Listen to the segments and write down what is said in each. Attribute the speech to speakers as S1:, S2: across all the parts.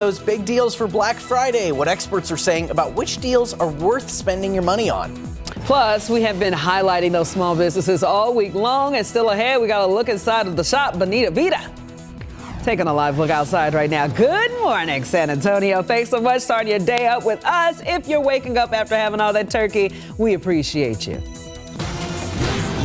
S1: Those big deals for Black Friday, what experts are saying about which deals are worth spending your money on.
S2: Plus, we have been highlighting those small businesses all week long, and still ahead, we got a look inside of the shop, Bonita Vita. Taking a live look outside right now. Good morning, San Antonio. Thanks so much. Starting your day up with us. If you're waking up after having all that turkey, we appreciate you.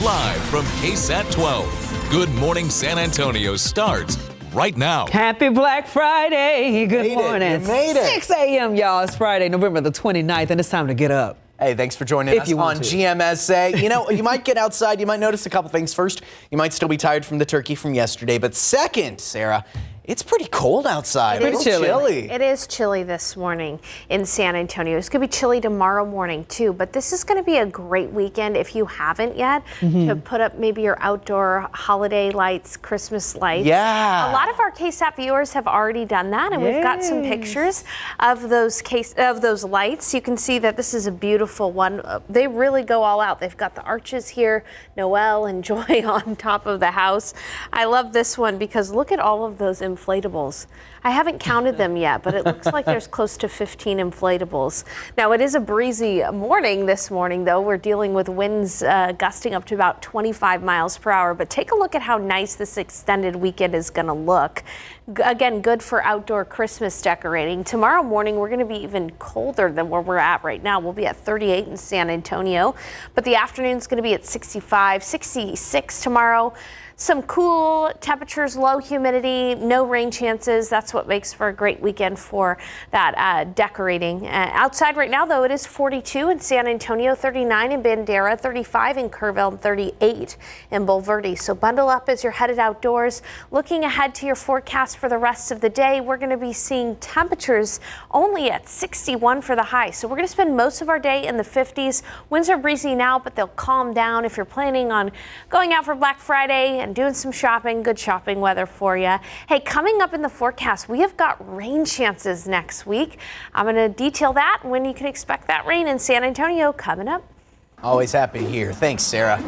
S3: Live from KSAT 12, Good Morning San Antonio starts right now.
S2: Happy Black Friday. Good morning.
S1: You made it.
S2: 6 a.m., y'all. It's Friday, November the 29th, and it's time to get up.
S1: Hey, thanks for joining us on GMSA. You know, you might get outside, you might notice a couple things. First, you might still be tired from the turkey from yesterday. But second, Sarah, it's pretty cold outside.
S2: Pretty chilly.
S4: It is chilly this morning in San Antonio. It's going to be chilly tomorrow morning, too. But this is going to be a great weekend if you haven't yet to put up maybe your outdoor holiday lights, Christmas lights.
S1: Yeah.
S4: A lot of our KSAT viewers have already done that, and we've got some pictures of those lights. You can see that this is a beautiful one. They really go all out. They've got the arches here, Noel and Joy on top of the house. I love this one because look at all of those inflatables. I haven't counted them yet, but it looks like there's close to 15 inflatables. Now, it is a breezy morning this morning, though. We're dealing with winds gusting up to about 25 miles per hour. But take a look at how nice this extended weekend is going to look. Again, good for outdoor Christmas decorating. Tomorrow morning, we're going to be even colder than where we're at right now. We'll be at 38 in San Antonio, but the afternoon's going to be at 65, 66 tomorrow. Some cool temperatures, low humidity, no rain chances. That's what makes for a great weekend for that decorating. Outside right now, though, it is 42 in San Antonio, 39 in Bandera, 35 in Kerrville, and 38 in Bulverde. So bundle up as you're headed outdoors. Looking ahead to your forecast for the rest of the day, we're going to be seeing temperatures only at 61 for the high. So we're going to spend most of our day in the 50s. Winds are breezy now, but they'll calm down if you're planning on going out for Black Friday and doing some shopping. Good shopping weather for you. Hey, coming up in the forecast, we have got rain chances next week. I'm going to detail that and when you can expect that rain in San Antonio coming up.
S1: Always happy to hear. Thanks, Sarah.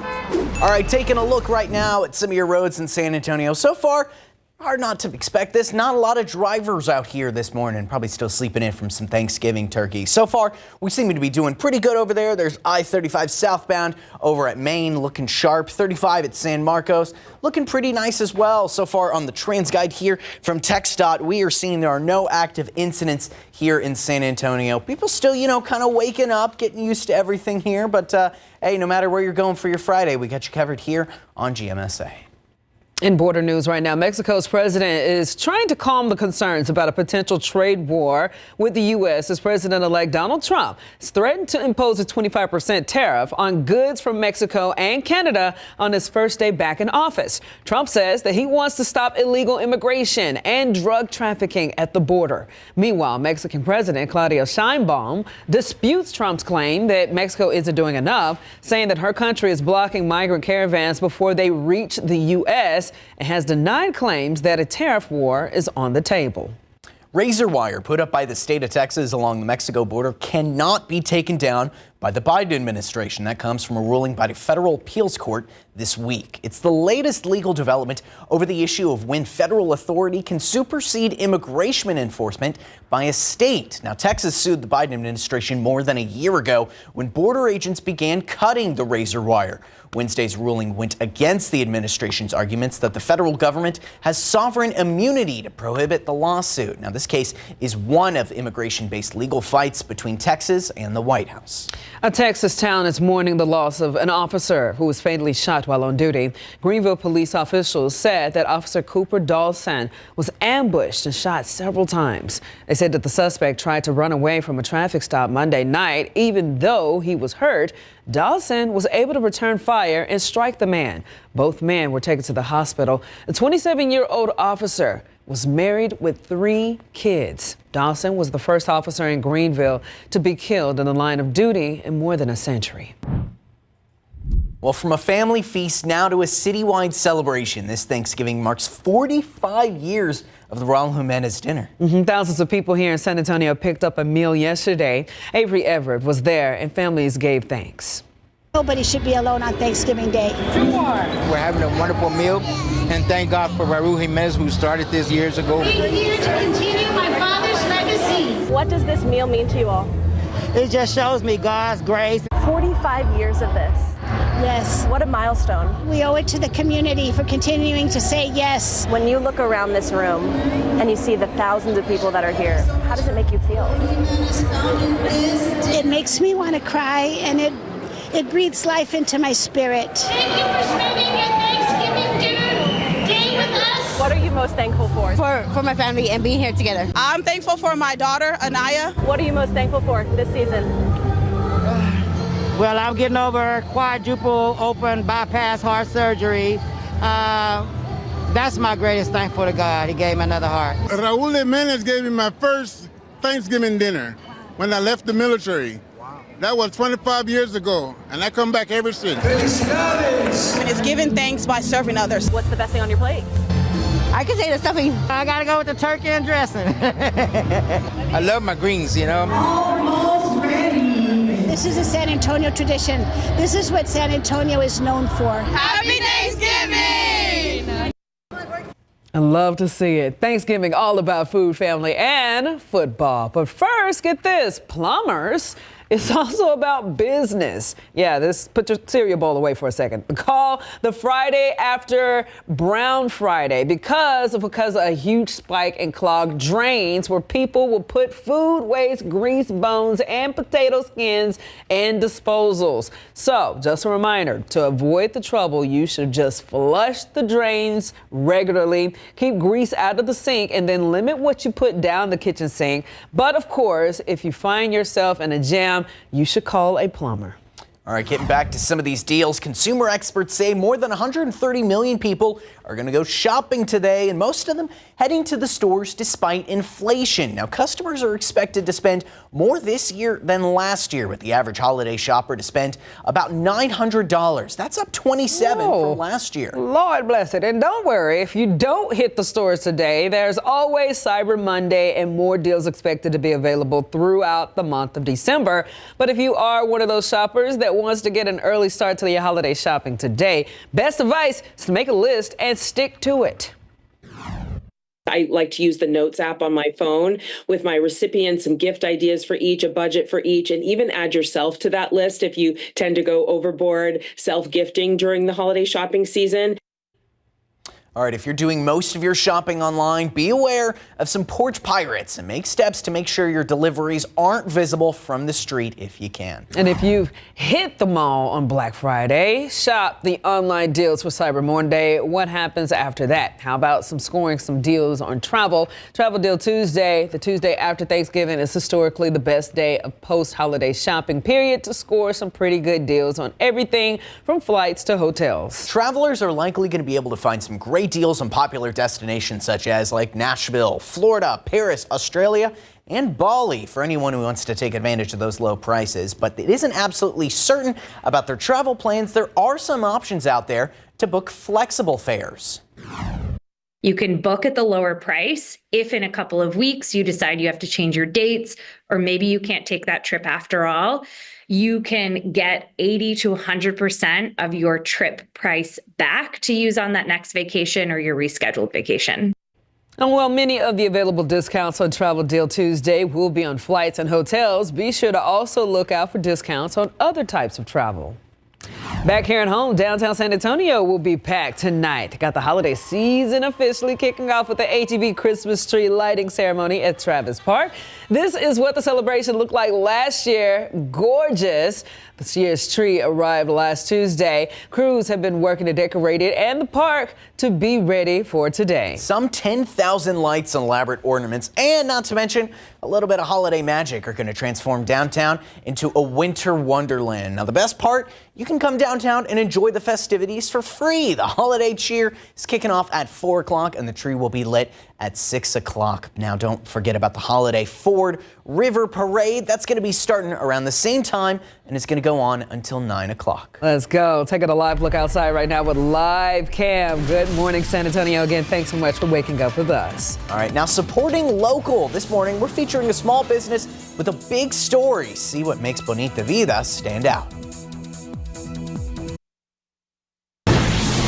S1: All right, taking a look right now at some of your roads in San Antonio. So far, hard not to expect this. Not a lot of drivers out here this morning. Probably still sleeping in from some Thanksgiving turkey. So far, we seem to be doing pretty good over there. There's I-35 southbound over at Maine looking sharp. 35 at San Marcos looking pretty nice as well. So far on the TransGuide here from TxDOT, we are seeing there are no active incidents here in San Antonio. People still, you know, kind of waking up, getting used to everything here. But hey, no matter where you're going for your Friday, we got you covered here on GMSA.
S2: In border news right now, Mexico's president is trying to calm the concerns about a potential trade war with the U.S. as President-elect Donald Trump has threatened to impose a 25% tariff on goods from Mexico and Canada on his first day back in office. Trump says that he wants to stop illegal immigration and drug trafficking at the border. Meanwhile, Mexican President Claudia Sheinbaum disputes Trump's claim that Mexico isn't doing enough, saying that her country is blocking migrant caravans before they reach the U.S. and has denied claims that a tariff war is on the table.
S1: Razor wire put up by the state of Texas along the Mexico border cannot be taken down by the Biden administration. That comes from a ruling by the federal appeals court this week. It's the latest legal development over the issue of when federal authority can supersede immigration enforcement by a state. Now, Texas sued the Biden administration more than a year ago when border agents began cutting the razor wire. Wednesday's ruling went against the administration's arguments that the federal government has sovereign immunity to prohibit the lawsuit. Now, this case is one of immigration-based legal fights between Texas and the White House.
S2: A Texas town is mourning the loss of an officer who was fatally shot while on duty. Greenville police officials said that Officer Cooper Dawson was ambushed and shot several times. They said that the suspect tried to run away from a traffic stop Monday night. Even though he was hurt, Dawson was able to return fire and strike the man. Both men were taken to the hospital. The 27-year-old officer was married with 3 kids. Dawson was the first officer in Greenville to be killed in the line of duty in more than a century.
S1: Well, from a family feast now to a citywide celebration, this Thanksgiving marks 45 years of the Raul Jimenez dinner.
S2: Thousands of people here in San Antonio picked up a meal yesterday. Avery Everett was there and families gave thanks.
S5: Nobody should be alone on Thanksgiving Day.
S6: We're having a wonderful meal, and thank God for Raul Jimenez, who started this years ago.
S7: We're here to continue my father's What does this meal mean to you all?
S6: It just shows me God's grace.
S7: 45 years of this.
S5: Yes.
S7: What a milestone.
S5: We owe it to the community for continuing to say yes.
S7: When you look around this room and you see the thousands of people that are here, how does it make you feel?
S5: It makes me want to cry, and it breathes life into my spirit.
S8: Thank you for spending your Thanksgiving day with us.
S7: What are you most thankful for?
S9: For my family and being here together. I'm thankful for my daughter, Anaya.
S7: What are you most thankful for this season?
S6: Well, I'm getting over quadruple open bypass heart surgery. That's my greatest thankful to God. He gave me another heart.
S10: Raul Jimenez gave me my first Thanksgiving dinner when I left the military. That was 25 years ago, and I come back ever since.
S9: And it's giving thanks by serving others.
S7: What's the best thing on your plate?
S9: I can say the stuffing.
S6: I gotta go with the turkey and dressing. I love my greens, you know.
S5: This is a San Antonio tradition. This is what San Antonio is known for.
S9: Happy Thanksgiving!
S2: I love to see it. Thanksgiving, all about food, family, and football. But first, get this, plumbers. It's also about business. Yeah, put your cereal bowl away for a second. Call the Friday after Brown Friday because of a huge spike in clogged drains where people will put food waste, grease, bones, and potato skins in disposals. So just a reminder, to avoid the trouble, you should just flush the drains regularly, keep grease out of the sink, and then limit what you put down the kitchen sink. But of course, if you find yourself in a jam, you should call a plumber.
S1: All right, getting back to some of these deals, consumer experts say more than 130 million people are going to go shopping today, and most of them heading to the stores despite inflation. Now, customers are expected to spend more this year than last year, with the average holiday shopper to spend about $900. That's up 27 from last year.
S2: Lord bless it. And don't worry, if you don't hit the stores today, there's always Cyber Monday and more deals expected to be available throughout the month of December. But if you are one of those shoppers that wants to get an early start to your holiday shopping today, best advice is to make a list and stick to it.
S11: I like to use the Notes app on my phone with my recipients, some gift ideas for each, a budget for each, and even add yourself to that list if you tend to go overboard self-gifting during the holiday shopping season.
S1: All right, if you're doing most of your shopping online, be aware of some porch pirates and make steps to make sure your deliveries aren't visible from the street if you can.
S2: And if you've hit the mall on Black Friday, shop the online deals for Cyber Monday. What happens after that? How about scoring some deals on travel? Travel Deal Tuesday, the Tuesday after Thanksgiving, is historically the best day of post-holiday shopping period to score some pretty good deals on everything from flights to hotels.
S1: Travelers are likely going to be able to find some great deals on popular destinations such as like Nashville, Florida, Paris, Australia, and Bali for anyone who wants to take advantage of those low prices. But it isn't absolutely certain about their travel plans. There are some options out there to book flexible fares.
S12: You can book at the lower price if in a couple of weeks you decide you have to change your dates, or maybe you can't take that trip after all. You can get 80 to 100% of your trip price back to use on that next vacation or your rescheduled vacation.
S2: And while many of the available discounts on Travel Deal Tuesday will be on flights and hotels, be sure to also look out for discounts on other types of travel. Back here at home, downtown San Antonio will be packed tonight. Got the holiday season officially kicking off with the HEB Christmas tree lighting ceremony at Travis Park. This is what the celebration looked like last year. Gorgeous. This year's tree arrived last Tuesday. Crews have been working to decorate it and the park to be ready for today.
S1: Some 10,000 lights and elaborate ornaments, and not to mention a little bit of holiday magic, are going to transform downtown into a winter wonderland. Now, the best part, you can come downtown and enjoy the festivities for free. The holiday cheer is kicking off at 4 o'clock and the tree will be lit at 6 o'clock. Now, don't forget about the holiday Ford River Parade. That's going to be starting around the same time and it's going to go on until 9 o'clock.
S2: Let's go. Taking a live look outside right now with Live Cam. Good morning, San Antonio. Again, thanks so much for waking up with us.
S1: All right, now supporting local. This morning, we're featuring a small business with a big story. See what makes Bonita Vida stand out.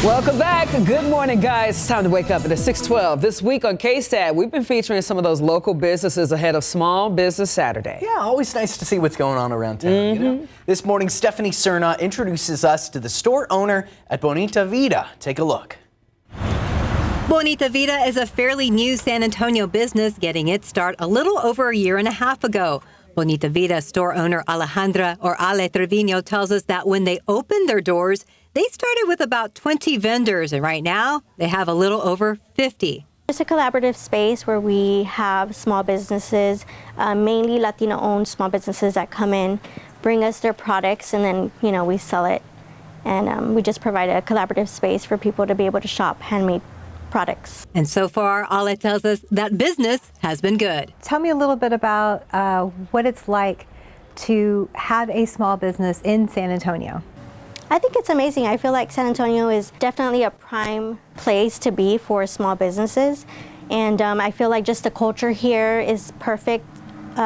S2: Welcome back. Good morning, guys. It's time to wake up. It is 6:12. This week on KSAT, we've been featuring some of those local businesses ahead of Small Business Saturday.
S1: Yeah, always nice to see what's going on around town. You know? This morning, Stephanie Cerna introduces us to the store owner at Bonita Vida. Take a look.
S13: Bonita Vida is a fairly new San Antonio business getting its start a little over a year and a half ago. Bonita Vida store owner Alejandra, or Ale Trevino, tells us that when they opened their doors, they started with about 20 vendors, and right now they have a little over 50.
S14: It's a collaborative space where we have small businesses, mainly Latino-owned small businesses that come in, bring us their products, and then, we sell it. And we just provide a collaborative space for people to be able to shop handmade products.
S13: And so far, Ale tells us that business has been good.
S15: Tell me a little bit about what it's like to have a small business in San Antonio.
S14: I think it's amazing. I feel like San Antonio is definitely a prime place to be for small businesses. And I feel like just the culture here is perfect,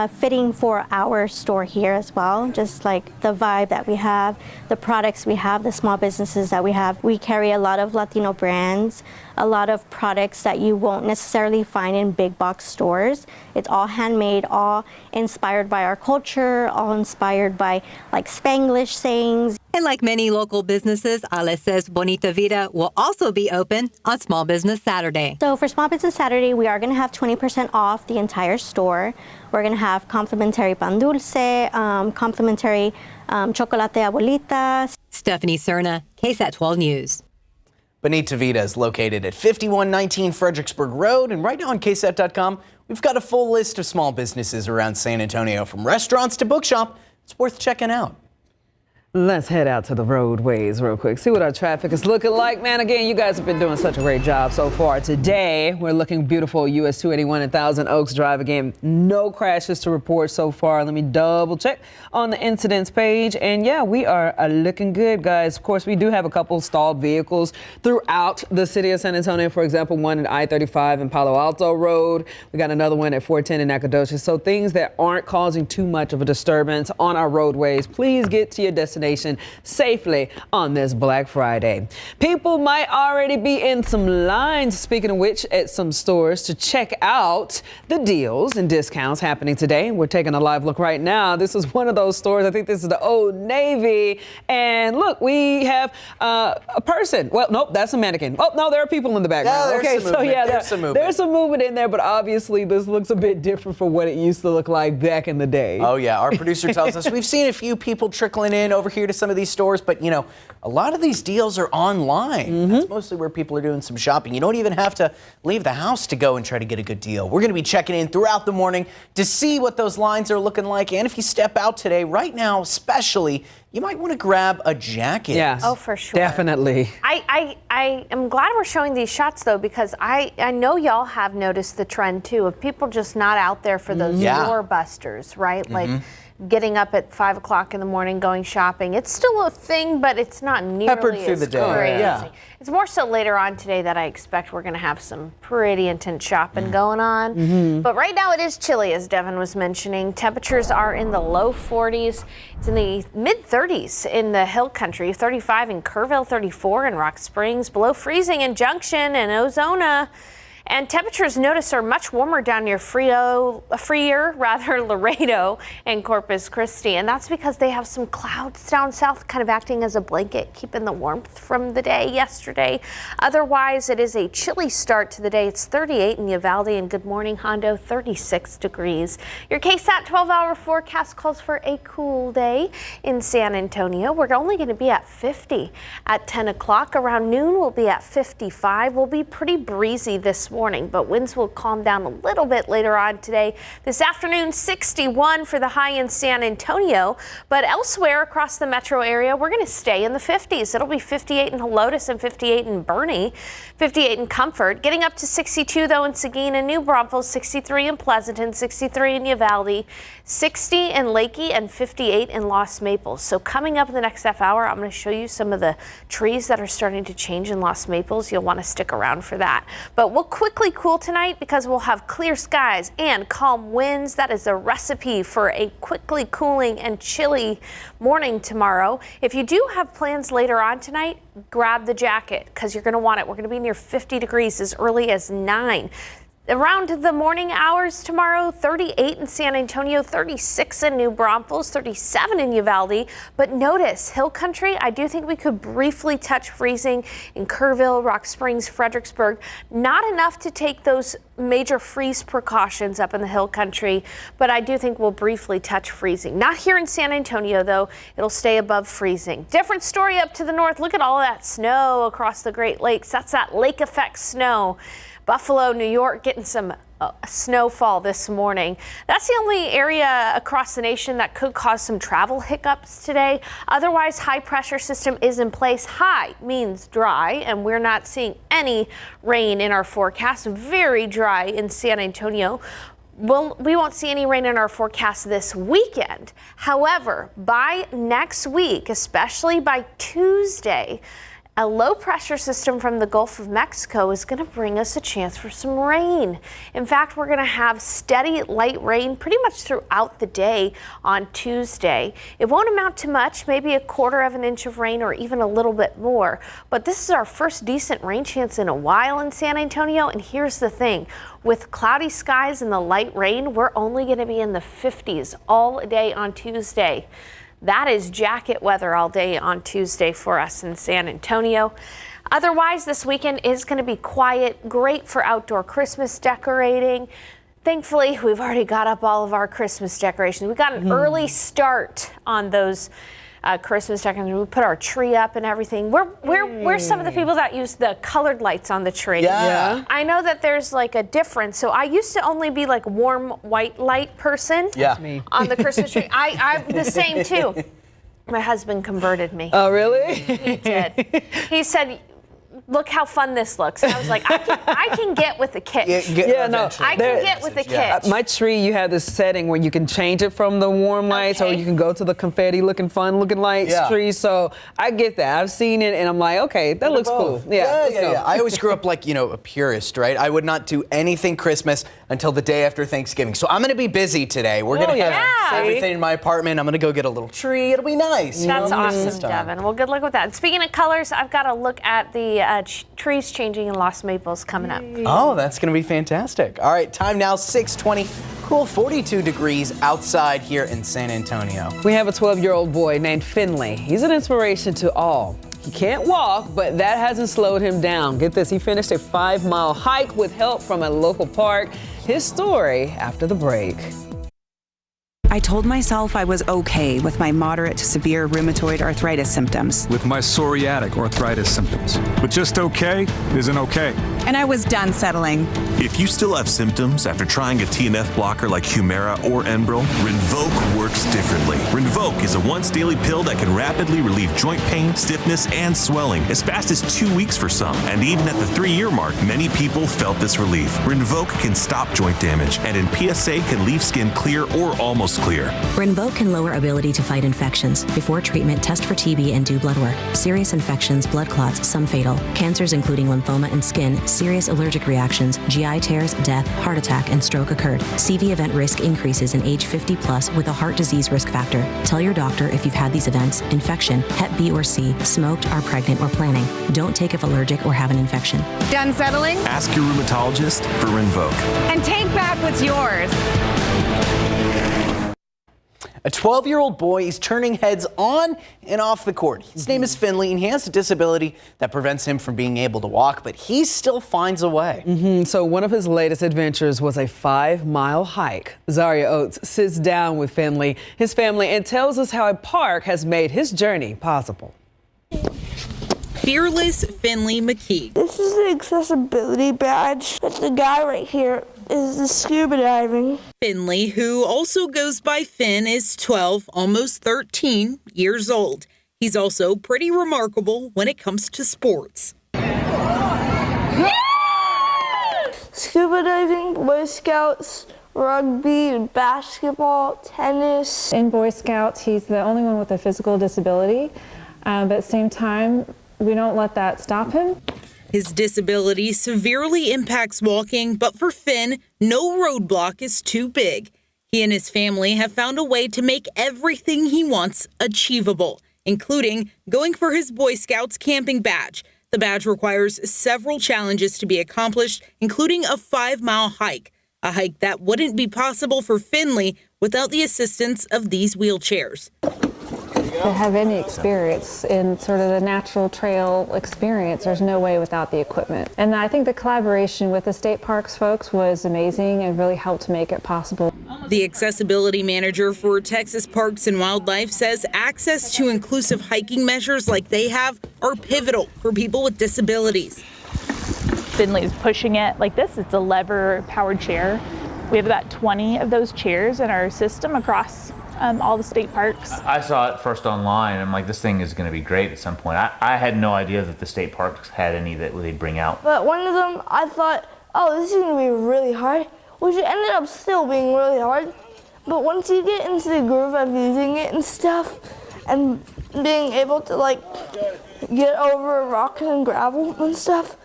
S14: fitting for our store here as well. Just like the vibe that we have, the products we have, the small businesses that we have. We carry a lot of Latino brands, a lot of products that you won't necessarily find in big box stores. It's all handmade, all inspired by our culture, all inspired by like Spanglish sayings.
S13: And like many local businesses, Ale says Bonita Vida will also be open on Small Business Saturday.
S14: So for Small Business Saturday, we are going to have 20% off the entire store. We're going to have complimentary pan dulce, complimentary chocolate abuelita.
S13: Stephanie Cerna, KSAT 12 News.
S1: Bonita Vida is located at 5119 Fredericksburg Road, and right now on KSAT.com, we've got a full list of small businesses around San Antonio, from restaurants to bookshop. It's worth checking out.
S2: Let's head out to the roadways real quick, see what our traffic is looking like. Man, again, you guys have been doing such a great job so far. Today, we're looking beautiful. US 281 and Thousand Oaks Drive. Again, no crashes to report so far. Let me double check on the incidents page. And yeah, we are looking good, guys. Of course, we do have a couple stalled vehicles throughout the city of San Antonio. For example, one at I-35 and Palo Alto Road. We got another one at 410 in Nacogdoches. So things that aren't causing too much of a disturbance on our roadways. Please get to your destination safely on this Black Friday. People might already be in some lines, speaking of which, at some stores to check out the deals and discounts happening today. We're taking a live look right now. This is one of those stores. I think this is the Old Navy. And look, we have a person. Well, nope, that's a mannequin. Oh, no, there are people in the background.
S1: Yeah,
S2: okay, so yeah,
S1: there's some movement.
S2: There's some movement in there, but obviously this looks a bit different from what it used to look like back in the day.
S1: Oh, yeah. Our producer tells us we've seen a few people trickling in over here to some of these stores, but a lot of these deals are online. That's mostly where people are doing some shopping. You don't even have to leave the house to go and try to get a good deal. We're going to be checking in throughout the morning to see what those lines are looking like. And if you step out today, right now especially, you might want to grab a jacket.
S2: Yeah.
S4: Oh, for sure.
S2: Definitely.
S4: I am glad we're showing these shots, though, because I know y'all have noticed the trend, too, of people just not out there for those doorbusters, right? Like getting up at 5 o'clock in the morning, going shopping. It's still a thing, but it's not nearly
S1: peppered through
S4: as
S1: the day.
S4: crazy.
S1: Yeah.
S4: It's more so later on today that I expect we're going to have some pretty intense shopping going on. But right now it is chilly, as Devin was mentioning. Temperatures are in the low 40s. It's in the mid 30s in the Hill Country, 35 in Kerrville, 34 in Rock Springs, below freezing in Junction and Ozona. And temperatures, notice, are much warmer down near Laredo and Corpus Christi. And that's because they have some clouds down south kind of acting as a blanket, keeping the warmth from the day yesterday. Otherwise, it is a chilly start to the day. It's 38 in Uvalde and Good Morning Hondo, 36 degrees. Your KSAT 12-hour forecast calls for a cool day in San Antonio. We're only going to be at 50 at 10 o'clock. Around noon, we'll be at 55. We'll be pretty breezy this morning, but winds will calm down a little bit later on today. This afternoon, 61 for the high in San Antonio, but elsewhere across the metro area, we're going to stay in the 50s. It'll be 58 in Helotes and 58 in Bernie, 58 in Comfort, getting up to 62 though in Seguin and New Braunfels, 63 in Pleasanton, 63 in Uvalde, 60 in Lakey, and 58 in Los Maples. So coming up in the next half hour, I'm going to show you some of the trees that are starting to change in Los Maples. You'll want to stick around for that. But we'll quickly cool tonight because we'll have clear skies and calm winds. That is a recipe for a quickly cooling and chilly morning tomorrow. If you do have plans later on tonight, grab the jacket because you're going to want it. We're going to be near 50 degrees as early as 9. Around the morning hours tomorrow, 38 in San Antonio, 36 in New Braunfels, 37 in Uvalde. But notice, hill country, I do think we could briefly touch freezing in Kerrville, Rock Springs, Fredericksburg. Not enough to take those major freeze precautions up in the hill country, but I do think we'll briefly touch freezing. Not here in San Antonio, though. It'll stay above freezing. Different story up to the north. Look at all that snow across the Great Lakes. That's that lake effect snow. Buffalo, New York, getting some snowfall this morning. That's the only area across the nation that could cause some travel hiccups today. Otherwise, high pressure system is in place. High means dry, and we're not seeing any rain in our forecast. Very dry in San Antonio. We won't see any rain in our forecast this weekend. However, by next week, especially by Tuesday, a low pressure system from the Gulf of Mexico is going to bring us a chance for some rain. In fact, we're going to have steady light rain pretty much throughout the day on Tuesday. It won't amount to much, maybe 1/4 inch of rain or even a little bit more. But this is our first decent rain chance in a while in San Antonio. And here's the thing. With cloudy skies and the light rain, we're only going to be in the 50s all day on Tuesday. That is jacket weather all day on Tuesday for us in San Antonio. Otherwise, this weekend is going to be quiet, great for outdoor Christmas decorating. Thankfully, we've already got up all of our Christmas decorations. We got an early start on those Christmas decorations. We put our tree up and everything. We're some of the people that use the colored lights on the tree.
S1: Yeah.
S4: I know that there's like a difference. So I used to only be like warm white light person on the Christmas tree. I'm the same too. My husband converted me.
S2: Oh, really?
S4: He did. He said, look how fun this looks. And I was like, I can get with the kitsch. I can get with the kitsch.
S2: My tree, you have this setting where you can change it from the warm lights or you can go to the confetti looking fun looking lights tree. So I get that. I've seen it and I'm like, okay, that looks cool.
S1: Yeah. I always grew up like, a purist, right? I would not do anything Christmas until the day after Thanksgiving. So I'm going to be busy today. We're going to have everything in my apartment. I'm going to go get a little tree. It'll be nice.
S4: That's awesome, Devin. Well, good luck with that. And speaking of colors, I've got to look at the trees changing in Los Maples coming up.
S1: Oh, that's going to be fantastic. All right, time now 6:20. Cool 42 degrees outside here in San Antonio.
S2: We have a 12-year-old boy named Finley. He's an inspiration to all. He can't walk, but that hasn't slowed him down. Get this, he finished a 5-mile hike with help from a local park. His story after the break.
S16: I told myself I was okay with my moderate to severe rheumatoid arthritis symptoms.
S17: With my psoriatic arthritis symptoms. But just okay isn't okay.
S16: And I was done settling.
S18: If you still have symptoms after trying a TNF blocker like Humira or Enbrel, Rinvoq works differently. Rinvoq is a once-daily pill that can rapidly relieve joint pain, stiffness, and swelling as fast as 2 weeks for some. And even at the 3-year mark, many people felt this relief. Rinvoq can stop joint damage and in PSA can leave skin clear or almost clear.
S19: Rinvoq can lower ability to fight infections. Before treatment, test for TB and do blood work. Serious infections, blood clots, some fatal. Cancers including lymphoma and skin, serious allergic reactions, GI tears, death, heart attack, and stroke occurred. CV event risk increases in age 50 plus with a heart disease risk factor. Tell your doctor if you've had these events, infection, Hep B or C, smoked, are pregnant, or planning. Don't take if allergic or have an infection.
S16: Done settling?
S18: Ask your rheumatologist for Rinvoq.
S16: And take back what's yours.
S1: A 12-year-old boy is turning heads on and off the court. His name is Finley, and he has a disability that prevents him from being able to walk, but he still finds a way.
S2: So one of his latest adventures was a 5-mile hike. Zaria Oates sits down with Finley, his family, and tells us how a park has made his journey possible.
S20: Fearless Finley McKee.
S21: This is the accessibility badge, but the guy right here is the scuba diving.
S20: Finley, who also goes by Finn, is 12, almost 13 years old. He's also pretty remarkable when it comes to sports.
S21: Scuba diving, Boy Scouts, rugby, basketball, tennis.
S22: In Boy Scouts, he's the only one with a physical disability, but at the same time, we don't let that stop him.
S20: His disability severely impacts walking, but for Finn, no roadblock is too big. He and his family have found a way to make everything he wants achievable, including going for his Boy Scouts camping badge. The badge requires several challenges to be accomplished, including a 5-mile hike, a hike that wouldn't be possible for Finley without the assistance of these wheelchairs.
S22: To have any experience in sort of the natural trail experience, there's no way without the equipment. And I think the collaboration with the state parks folks was amazing and really helped make it possible.
S20: The accessibility manager for Texas Parks and Wildlife says access to inclusive hiking measures like they have are pivotal for people with disabilities.
S3: Finley's pushing it like this. It's a lever-powered chair. We have about 20 of those chairs in our system across all the state parks.
S8: I saw it first online. I'm like, this thing is going to be great at some point. I had no idea that the state parks had any that they'd bring out.
S21: But one of them, I thought, oh, this is going to be really hard, which it ended up still being really hard. But once you get into the groove of using it and stuff, and being able to like get over rocks and gravel and stuff,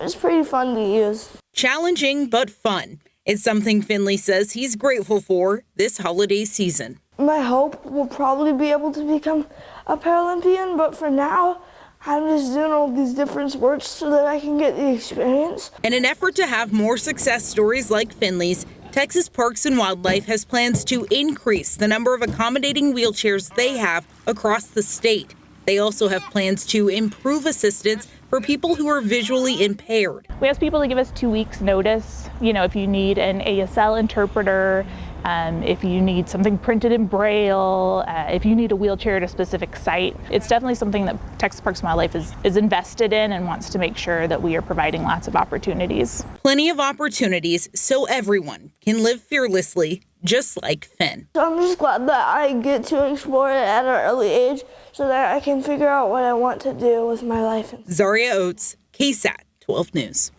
S21: it's pretty fun to use.
S20: Challenging but fun. It's something Finley says he's grateful for this holiday season.
S21: My hope will probably be able to become a Paralympian, but for now, I'm just doing all these different sports so that I can get the experience.
S20: In an effort to have more success stories like Finley's, Texas Parks and Wildlife has plans to increase the number of accommodating wheelchairs they have across the state. They also have plans to improve assistance for people who are visually impaired.
S3: We ask people to give us 2 weeks notice, if you need an ASL interpreter, if you need something printed in Braille, if you need a wheelchair at a specific site. It's definitely something that Texas Parks and Wildlife is invested in and wants to make sure that we are providing lots of opportunities.
S20: Plenty of opportunities so everyone can live fearlessly, just like Finn.
S21: So I'm just glad that I get to explore it at an early age so that I can figure out what I want to do with my life.
S20: Zaria Oates, KSAT 12 News.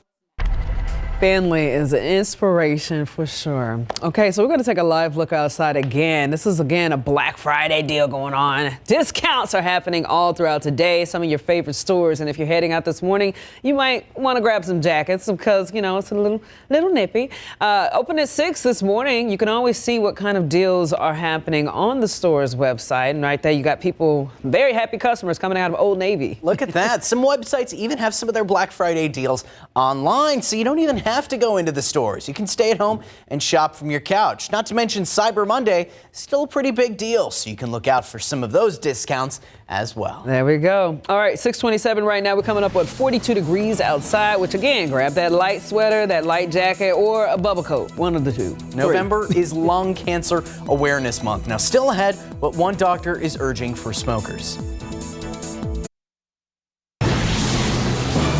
S2: Family is an inspiration for sure. Okay, so we're going to take a live look outside again. This is, again, a Black Friday deal going on. Discounts are happening all throughout today. Some of your favorite stores. And if you're heading out this morning, you might want to grab some jackets because, it's a little nippy. Open at 6 this morning. You can always see what kind of deals are happening on the store's website. And right there, you got people, very happy customers coming out of Old Navy.
S1: Look at that. Some websites even have some of their Black Friday deals online, so you don't even have to go into the stores. You can stay at home and shop from your couch. Not to mention Cyber Monday, still a pretty big deal, so you can look out for some of those discounts as well.
S2: There we go. All right, 6:27 right now. We're coming up with 42 degrees outside, which again, grab that light sweater, that light jacket, or a bubble coat. One of the two.
S1: November is Lung Cancer Awareness Month. Now, still ahead, but one doctor is urging for smokers.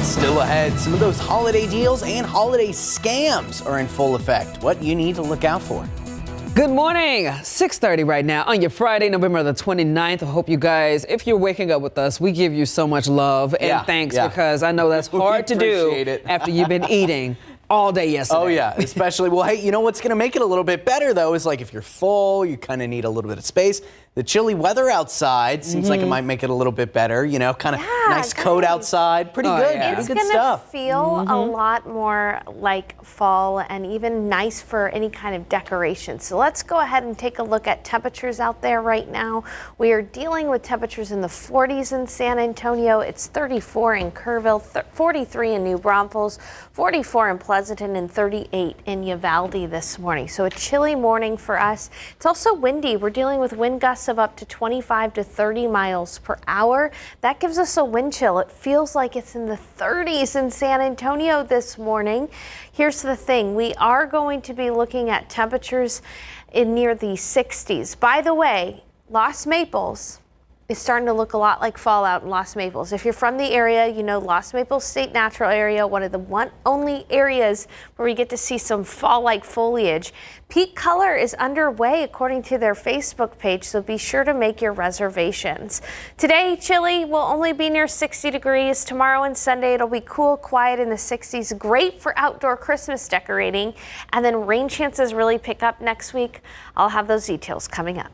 S1: Still ahead, some of those holiday deals and holiday scams are in full effect. What you need to look out for.
S2: Good morning. 6:30 right now on your Friday, November the 29th. I hope you guys, if you're waking up with us, we give you so much love and thanks because I know that's hard to do after you've been eating all day yesterday.
S1: Oh, yeah, especially, well, hey, you know what's going to make it a little bit better, though, is like if you're full, you kind of need a little bit of space. The chilly weather outside seems like it might make it a little bit better, kind of nice coat outside. Pretty good.
S4: It's
S1: Pretty good
S4: gonna
S1: stuff.
S4: feel a lot more like fall and even nice for any kind of decoration. So let's go ahead and take a look at temperatures out there right now. We are dealing with temperatures in the 40s in San Antonio. It's 34 in Kerrville, 43 in New Braunfels, 44 in Pleasanton, and 38 in Uvalde this morning. So a chilly morning for us. It's also windy. We're dealing with wind gusts of up to 25 to 30 miles per hour. That gives us a wind chill. It feels like it's in the 30s in San Antonio this morning. Here's the thing. We are going to be looking at temperatures in near the 60s. By the way, Los Maples is starting to look a lot like fall out in Los Maples. If you're from the area, you know Los Maples State Natural Area, one of the only areas where we get to see some fall-like foliage. Peak color is underway according to their Facebook page, so be sure to make your reservations. Today, chilly will only be near 60 degrees. Tomorrow and Sunday, it'll be cool, quiet in the 60s. Great for outdoor Christmas decorating. And then rain chances really pick up next week. I'll have those details coming up.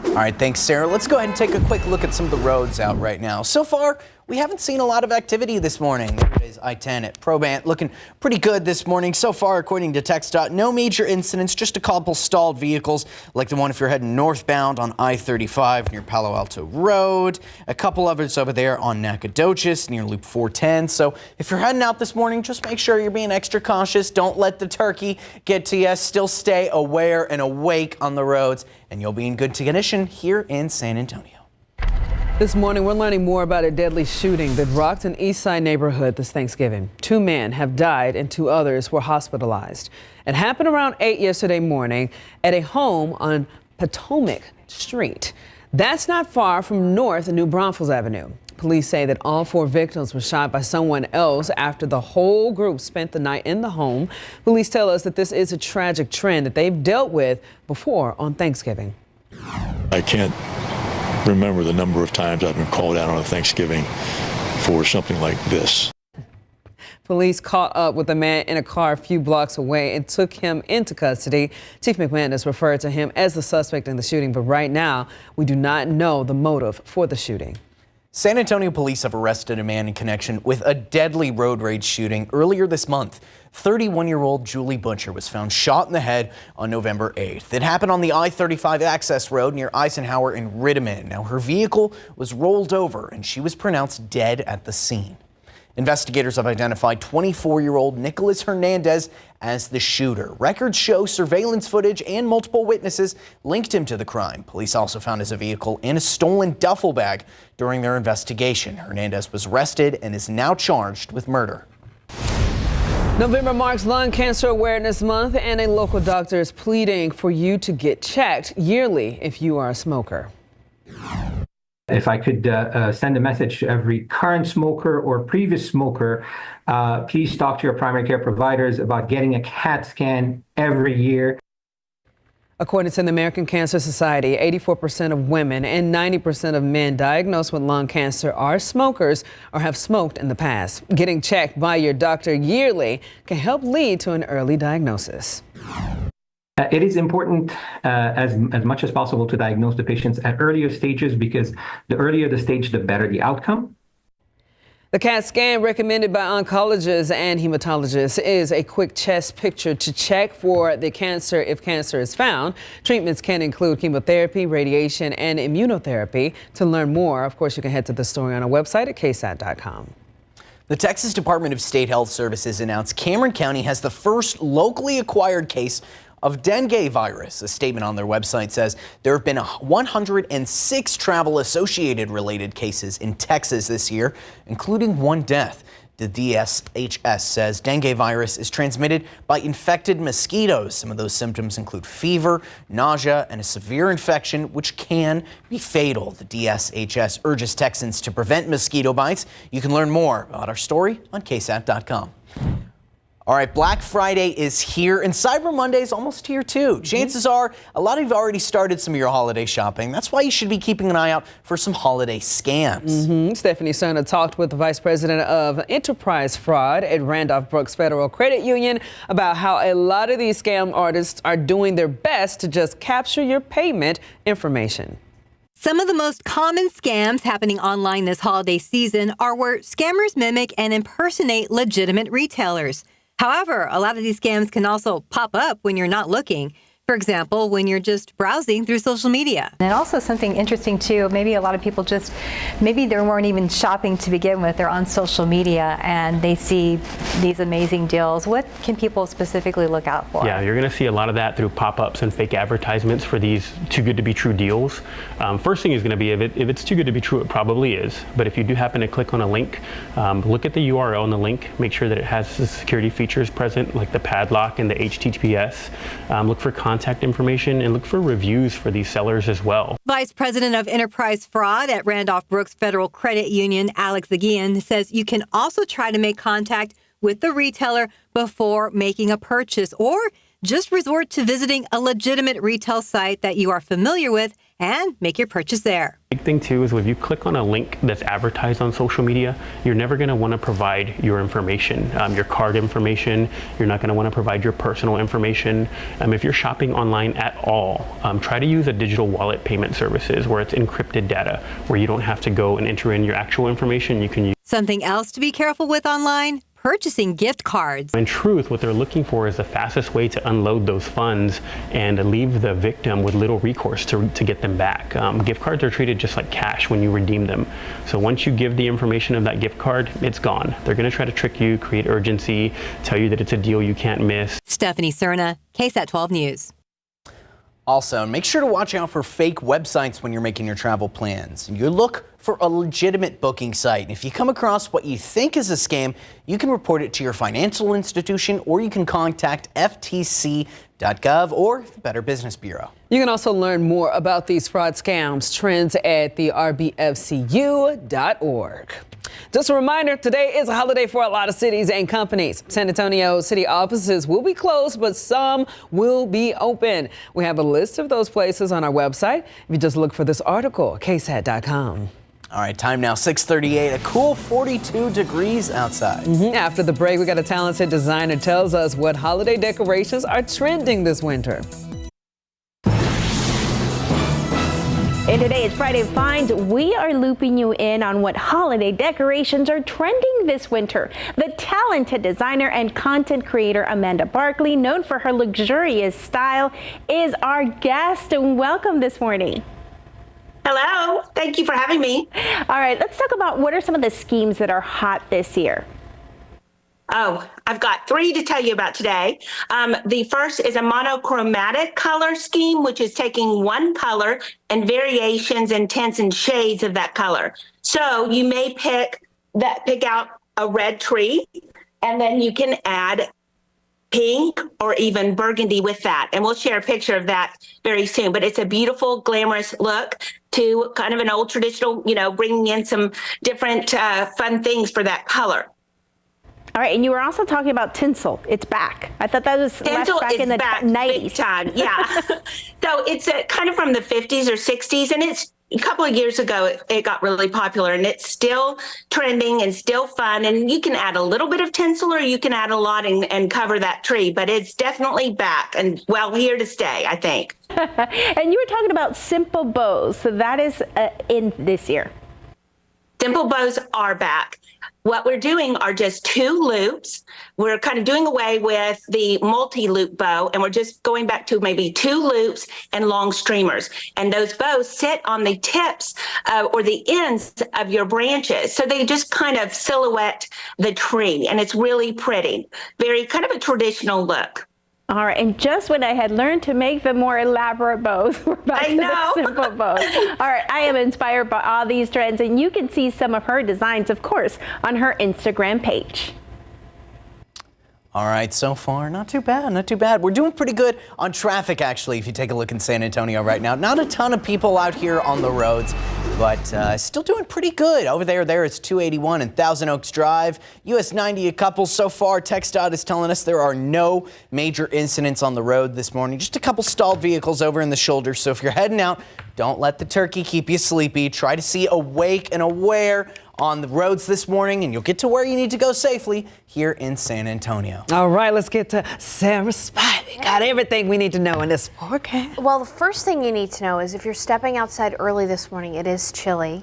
S1: All right, thanks, Sarah. Let's go ahead and take a quick look at some of the roads out right now. So far, we haven't seen a lot of activity this morning. There it is, I-10 at Probant, looking pretty good this morning. So far, according to TxDOT, no major incidents, just a couple stalled vehicles, like the one if you're heading northbound on I-35 near Palo Alto Road. A couple others over there on Nacogdoches near Loop 410. So if you're heading out this morning, just make sure you're being extra cautious. Don't let the turkey get to you. Still stay aware and awake on the roads, and you'll be in good condition here in San Antonio.
S2: This morning, we're learning more about a deadly shooting that rocked an East Side neighborhood this Thanksgiving. 2 men have died and 2 others were hospitalized. It happened around 8 yesterday morning at a home on Potomac Street. That's not far from North New Braunfels Avenue. Police say that all 4 victims were shot by someone else after the whole group spent the night in the home. Police tell us that this is a tragic trend that they've dealt with before on Thanksgiving.
S7: I can't remember the number of times I've been called out on a Thanksgiving for something like this.
S2: Police caught up with a man in a car a few blocks away and took him into custody. Chief McManus referred to him as the suspect in the shooting, but right now we do not know the motive for the shooting.
S1: San Antonio police have arrested a man in connection with a deadly road rage shooting earlier this month. 31-year-old Julie Butcher was found shot in the head on November 8th. It happened on the I-35 access road near Eisenhower and Rittiman. Now, her vehicle was rolled over and she was pronounced dead at the scene. Investigators have identified 24-year-old Nicholas Hernandez as the shooter. Records show surveillance footage and multiple witnesses linked him to the crime. Police also found his vehicle and a stolen duffel bag during their investigation. Hernandez was arrested and is now charged with murder.
S2: November marks Lung Cancer Awareness Month, and a local doctor is pleading for you to get checked yearly if you are a smoker.
S10: If I could send a message to every current smoker or previous smoker, please talk to your primary care providers about getting a CAT scan every year.
S2: According to the American Cancer Society, 84% of women and 90% of men diagnosed with lung cancer are smokers or have smoked in the past. Getting checked by your doctor yearly can help lead to an early diagnosis.
S10: It is important as much as possible to diagnose the patients at earlier stages, because the earlier the stage, the better the outcome.
S2: The CAT scan recommended by oncologists and hematologists is a quick chest picture to check for the cancer if cancer is found. Treatments can include chemotherapy, radiation, and immunotherapy. To learn more, of course, you can head to the story on our website at KSAT.com.
S1: The Texas Department of State Health Services announced Cameron County has the first locally acquired case of dengue virus. A statement on their website says there have been 106 travel-associated related cases in Texas this year, including 1 death. The DSHS says dengue virus is transmitted by infected mosquitoes. Some of those symptoms include fever, nausea, and a severe infection, which can be fatal. The DSHS urges Texans to prevent mosquito bites. You can learn more about our story on KSAT.com. All right, Black Friday is here, and Cyber Monday is almost here, too. Chances are a lot of you have already started some of your holiday shopping. That's why you should be keeping an eye out for some holiday scams.
S2: Stephanie Serna talked with the Vice President of Enterprise Fraud at Randolph Brooks Federal Credit Union about how a lot of these scam artists are doing their best to just capture your payment information.
S13: Some of the most common scams happening online this holiday season are where scammers mimic and impersonate legitimate retailers. However, a lot of these scams can also pop up when you're not looking. For example, when you're just browsing through social media.
S15: And also something interesting too, maybe a lot of people maybe they weren't even shopping to begin with. They're on social media and they see these amazing deals. What can people specifically look out for?
S23: Yeah, you're going to see a lot of that through pop-ups and fake advertisements for these too good to be true deals. First thing is going to be if it's too good to be true, it probably is. But if you do happen to click on a link, look at the URL on the link, make sure that it has the security features present, like the padlock and the HTTPS. Look for contact information and look for reviews for these sellers as well.
S13: Vice President of Enterprise Fraud at Randolph Brooks Federal Credit Union, Alex Aguian, says you can also try to make contact with the retailer before making a purchase, or Just resort to visiting a legitimate retail site that you are familiar with and make your purchase there.
S23: Big thing too is if you click on a link that's advertised on social media, you're never going to want to provide your information, your card information. You're not going to want to provide your personal information. If you're shopping online at all, try to use a digital wallet payment services where it's encrypted data, where you don't have to go and enter in your actual information. You can use.
S13: Something else to be careful with online? Purchasing gift cards.
S23: In truth, what they're looking for is the fastest way to unload those funds and leave the victim with little recourse to get them back. Gift cards are treated just like cash when you redeem them. So once you give the information of that gift card, it's gone. They're going to try to trick you, create urgency, tell you that it's a deal you can't miss.
S13: Stephanie Cerna, KSAT 12 News.
S1: Also, make sure to watch out for fake websites when you're making your travel plans. You look for a legitimate booking site. If you come across what you think is a scam, you can report it to your financial institution, or you can contact ftc.gov or the Better Business Bureau.
S2: You can also learn more about these fraud scams trends at the rbfcu.org. Just a reminder, today is a holiday for a lot of cities and companies. San Antonio city offices will be closed, but some will be open. We have a list of those places on our website. If you just look for this article, ksat.com.
S1: All right, time now, 6:38, a cool 42 degrees outside.
S2: After the break, we got a talented designer tells us what holiday decorations are trending this winter.
S5: And today is Friday Finds. We are looping you in on what holiday decorations are trending this winter. The talented designer and content creator Amanda Barkley, known for her luxurious style, is our guest. And welcome this morning.
S6: Hello. Thank you for having me.
S5: All right, let's talk about what are some of the schemes that are hot this year.
S6: Oh, I've got 3 to tell you about today. The first is a monochromatic color scheme, which is taking one color and variations and tints and shades of that color. So you may pick out a red tree, and then you can add pink or even burgundy with that. And we'll share a picture of that very soon. But it's a beautiful, glamorous look to kind of an old traditional, bringing in some different fun things for that color.
S5: All right, and you were also talking about tinsel. It's back. I thought that was
S6: tinsel
S5: back in the 90s.
S6: Big time, yeah. So it's kind of from the 50s or 60s, and it's a couple of years ago it got really popular, and it's still trending and still fun. And you can add a little bit of tinsel, or you can add a lot and cover that tree. But it's definitely back and here to stay, I think.
S5: And you were talking about simple bows, so that is in this year.
S6: Simple bows are back. What we're doing are just 2 loops. We're kind of doing away with the multi-loop bow, and we're just going back to maybe 2 loops and long streamers. And those bows sit on the tips or the ends of your branches. So they just kind of silhouette the tree, and it's really pretty. Very kind of a traditional look.
S5: All right, and just when I had learned to make the more elaborate bows, we're back to the simple bows. All right, I am inspired by all these trends, and you can see some of her designs, of course, on her Instagram page.
S1: All right, so far, not too bad, not too bad. We're doing pretty good on traffic, actually, if you take a look in San Antonio right now. Not a ton of people out here on the roads, but still doing pretty good. Over there it's 281 and Thousand Oaks Drive. US 90 a couple so far. TxDOT is telling us there are no major incidents on the road this morning. Just a couple stalled vehicles over in the shoulder. So if you're heading out, don't let the turkey keep you sleepy. Try to see awake and aware on the roads this morning, and you'll get to where you need to go safely here in San Antonio.
S2: All right, let's get to Sarah Spivey. Got everything we need to know in this forecast.
S4: Well, the first thing you need to know is if you're stepping outside early this morning, it is chilly.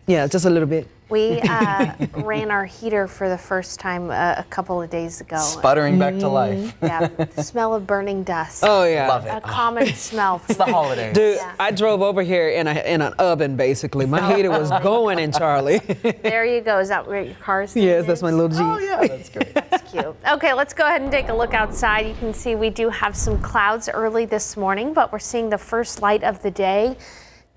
S2: Yeah, just a little bit.
S4: We ran our heater for the first time a couple of days ago.
S1: Sputtering back to life.
S4: Yeah, the smell of burning dust.
S2: Oh, yeah.
S1: Love it.
S4: A common smell.
S1: It's the holidays.
S2: Dude, I drove over here in an oven, basically. My heater was going in, Charlie.
S4: There you go. Is that where your car's
S2: Yes, that's my little Jeep.
S1: Oh, yeah, that's great.
S4: That's cute. Okay, let's go ahead and take a look outside. You can see we do have some clouds early this morning, but we're seeing the first light of the day.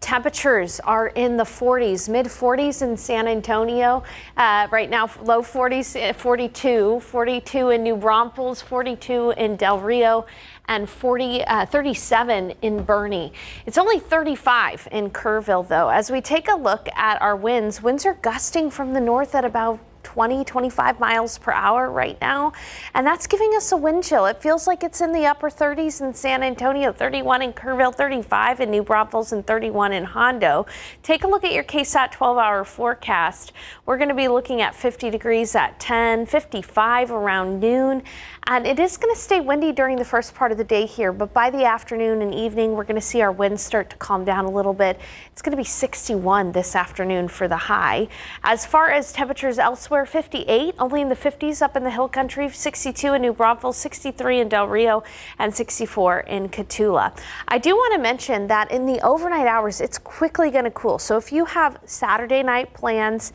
S4: Temperatures are in the 40s, mid 40s in San Antonio. Right now, low 40s, 42 in New Braunfels, 42 in Del Rio, and 37 in Bernie. It's only 35 in Kerrville, though. As we take a look at our winds are gusting from the north at about 20, 25 miles per hour right now. And that's giving us a wind chill. It feels like it's in the upper 30s in San Antonio, 31 in Kerrville, 35 in New Braunfels, and 31 in Hondo. Take a look at your KSAT 12-hour forecast. We're going to be looking at 50 degrees at 10, 55 around noon. And it is going to stay windy during the first part of the day here, but by the afternoon and evening, we're going to see our winds start to calm down a little bit. It's going to be 61 this afternoon for the high. As far as temperatures elsewhere, 58, only in the 50s up in the hill country, 62 in New Braunfels, 63 in Del Rio, and 64 in Cotulla. I do want to mention that in the overnight hours, it's quickly going to cool. So if you have Friday night plans,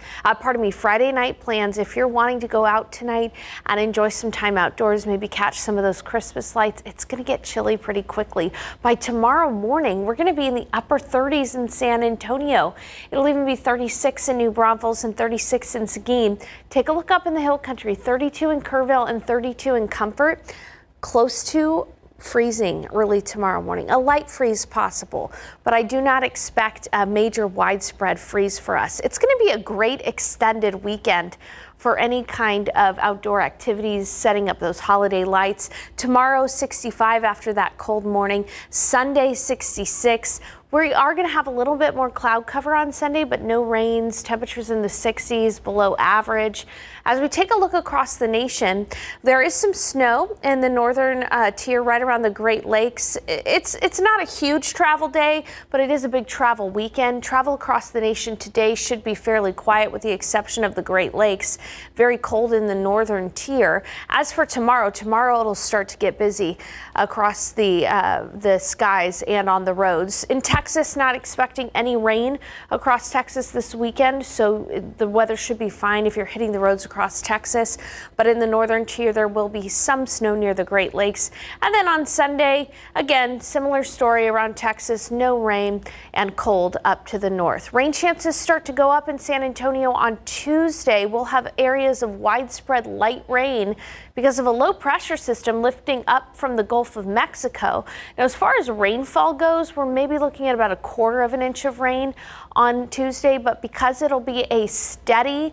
S4: if you're wanting to go out tonight and enjoy some time outdoors, maybe catch some of those Christmas lights, it's going to get chilly pretty quickly. By tomorrow morning, we're going to be in the upper 30s in San Antonio. It'll even be 36 in New Braunfels and 36 in Seguin. Take a look up in the hill country, 32 in Kerrville and 32 in Comfort. Close to freezing early tomorrow morning. A light freeze possible, but I do not expect a major widespread freeze for us. It's going to be a great extended weekend for any kind of outdoor activities, setting up those holiday lights. Tomorrow, 65 after that cold morning. Sunday, 66. We are going to have a little bit more cloud cover on Sunday, but no rains, temperatures in the 60s, below average. As we take a look across the nation, there is some snow in the northern tier right around the Great Lakes. It's not a huge travel day, but it is a big travel weekend. Travel across the nation today should be fairly quiet with the exception of the Great Lakes. Very cold in the northern tier. As for tomorrow it'll start to get busy across the skies and on the roads. In Texas, not expecting any rain across Texas this weekend, so the weather should be fine if you're hitting the roads across Texas. But in the northern tier, there will be some snow near the Great Lakes. And then on Sunday, again, similar story around Texas, no rain and cold up to the north. Rain chances start to go up in San Antonio on Tuesday. We'll have areas of widespread light rain because of a low pressure system lifting up from the Gulf of Mexico. Now, as far as rainfall goes, we're maybe looking at about 1/4 of an inch of rain on Tuesday, but because it'll be a steady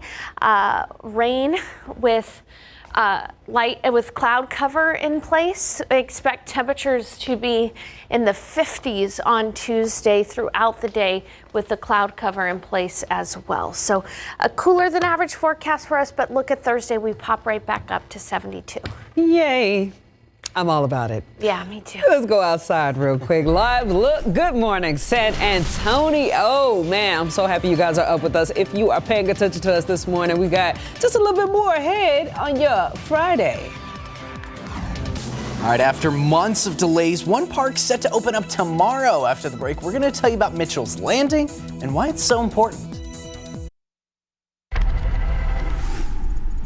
S4: rain with cloud cover in place, I expect temperatures to be in the 50s on Tuesday throughout the day with the cloud cover in place as well. So a cooler than average forecast for us, but look at Thursday, we pop right back up to 72.
S2: Yay. I'm all about it.
S4: Yeah, me too.
S2: Let's go outside real quick. Live look. Good morning, San Antonio. Oh, man, I'm so happy you guys are up with us. If you are paying attention to us this morning, we got just a little bit more ahead on your Friday.
S1: All right, after months of delays, one park set to open up tomorrow. After the break, we're going to tell you about Mitchell's Landing and why it's so important.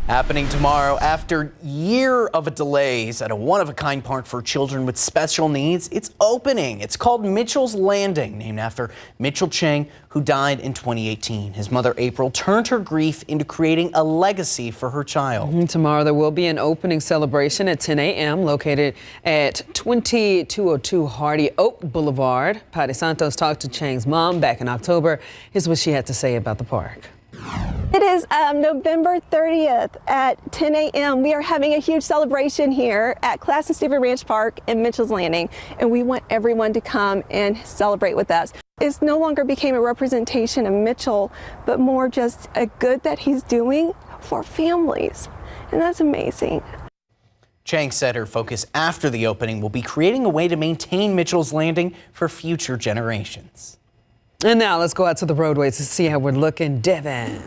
S1: Happening tomorrow, after a year of delays at a one-of-a-kind park for children with special needs, it's opening. It's called Mitchell's Landing, named after Mitchell Chang, who died in 2018. His mother, April, turned her grief into creating a legacy for her child.
S2: Tomorrow, there will be an opening celebration at 10 a.m. located at 2202 Hardy Oak Boulevard. Patty Santos talked to Chang's mom back in October. Here's what she had to say about the park.
S9: It is November 30th at 10 a.m. We are having a huge celebration here at Class and Stephen Ranch Park in Mitchell's Landing, and we want everyone to come and celebrate with us. It no longer became a representation of Mitchell, but more just a good that he's doing for families, and that's amazing.
S1: Chang said her focus after the opening will be creating a way to maintain Mitchell's Landing for future generations.
S2: And now let's go out to the roadways to see how we're looking. Devin.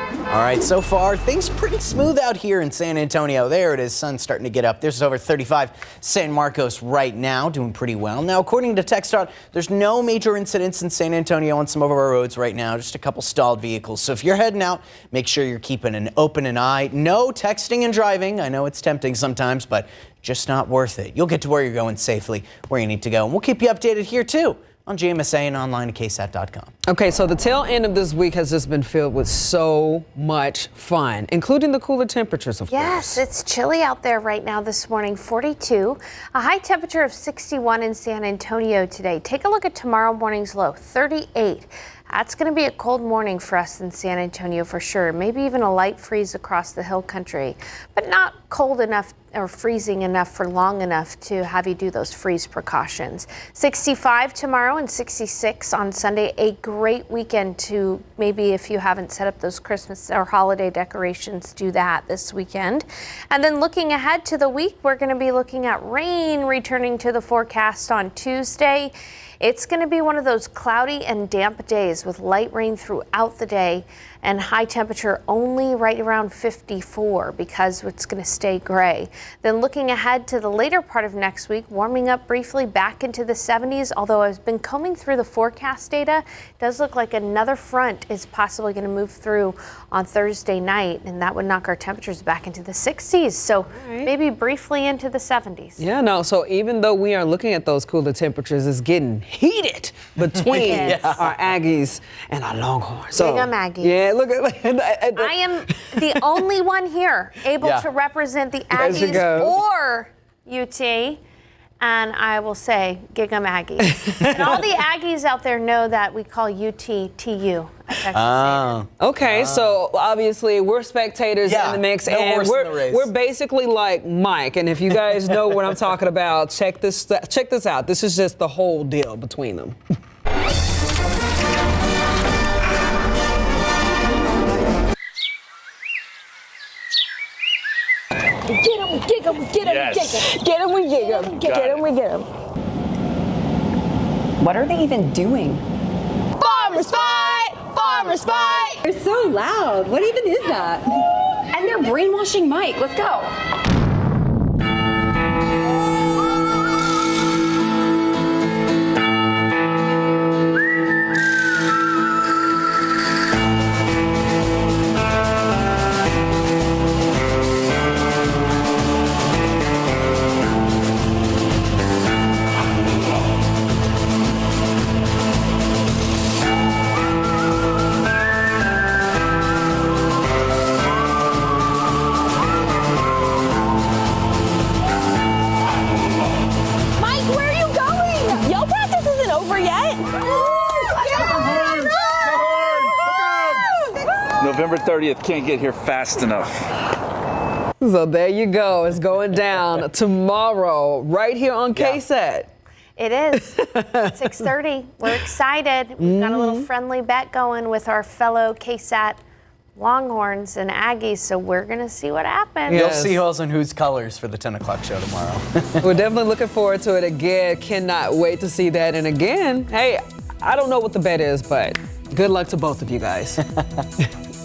S1: All right, so far, things pretty smooth out here in San Antonio. There it is, sun's starting to get up. There's over 35. San Marcos right now doing pretty well. Now, according to TxDOT, there's no major incidents in San Antonio on some of our roads right now, just a couple stalled vehicles. So if you're heading out, make sure you're keeping an open eye. No texting and driving. I know it's tempting sometimes, but just not worth it. You'll get to where you're going safely, where you need to go. And we'll keep you updated here, too, on GMSA and online at KSAT.com.
S2: Okay, so the tail end of this week has just been filled with so much fun, including the cooler temperatures, of course.
S4: Yes, it's chilly out there right now this morning, 42. A high temperature of 61 in San Antonio today. Take a look at tomorrow morning's low, 38. That's going to be a cold morning for us in San Antonio for sure. Maybe even a light freeze across the hill country, but not cold enough or freezing enough for long enough to have you do those freeze precautions. 65 tomorrow and 66 on Sunday. A great weekend to maybe, if you haven't set up those Christmas or holiday decorations, do that this weekend. And then looking ahead to the week, we're going to be looking at rain returning to the forecast on Tuesday. It's going to be one of those cloudy and damp days with light rain throughout the day and high temperature only right around 54 because it's going to stay gray. Then looking ahead to the later part of next week, warming up briefly back into the 70s, although I've been combing through the forecast data, it does look like another front is possibly going to move through on Thursday night, and that would knock our temperatures back into the 60s. So maybe briefly into the 70s.
S2: Yeah, no, so even though we are looking at those cooler temperatures, it's getting heated between our Aggies and our Longhorns. So,
S4: Big Aggies.
S2: Yeah, look at
S4: I am the only one here able to represent the Aggies or UT, and I will say Gig'em Aggies. And all the Aggies out there know that we call UT TU.
S2: Okay, so obviously we're spectators in the mix, and we're basically like Mike. And if you guys know what I'm talking about, check this out. This is just the whole deal between them.
S21: Get him, get him, get him, get him. Get him, we get him. Get him, we get him.
S11: What are they even doing?
S21: Farmers fight! Farmers fight!
S11: They're so loud. What even is that? And they're brainwashing Mike. Let's go.
S12: November 30th, can't get here fast enough.
S2: So there you go. It's going down tomorrow right here on KSAT.
S4: It is. 6:30. We're excited. We've got a little friendly bet going with our fellow KSAT Longhorns and Aggies, so we're going to see what happens.
S1: You'll see who's in whose colors for the 10 o'clock show tomorrow.
S2: We're definitely looking forward to it again. Cannot wait to see that. And again, hey, I don't know what the bet is, but good luck to both of you guys.